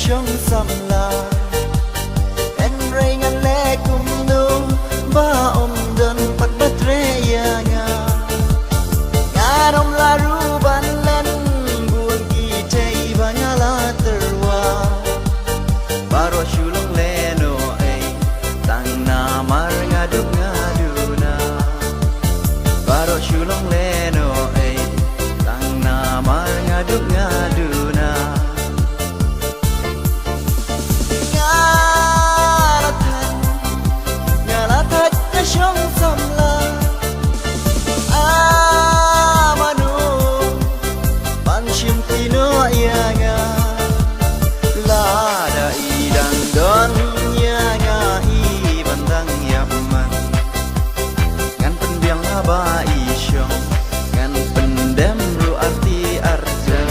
trong xăm là en rây ngăn lẽ cùng nô ba om đơn bắt bắt rê ya nga đông la ru ban len buồn kỳ tây ba nga la terwa baro shulong le no ai tang na mar nga duna baro shulong le no ai tang na mar nga duna trong xăm là manu ban chim ti no ya nga la da i dang don ya nga i ban dang ya man ngan pen biang ba i syong ngan pendem ru arti arja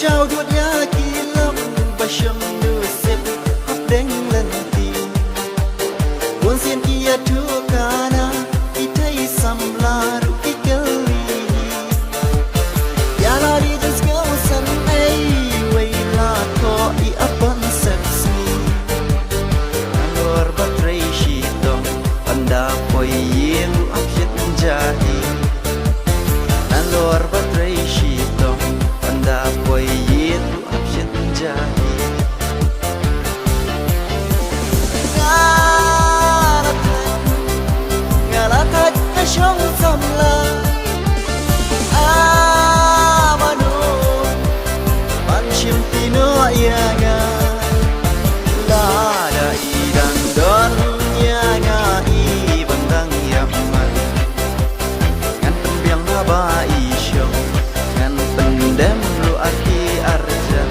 trao đuột ya kỳ lắm và sông đưa xếp hấp đánh lần tì buồn xiên kia thua cả na khi thấy xăm la ru khi kêu li ya la đi just go sân ấy way la ko i apan sexy alor batray shitong anda poi yeng apsit jahi alor batray shitong anda poi yet apsit jahi ngala thach ka shong sam la manu ban chim ti no ya nga la da i dang don ya nga i ban dang ya man ngan pen biang ba i syong ngan pendem lu arti arja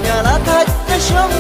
ngala thach ka shong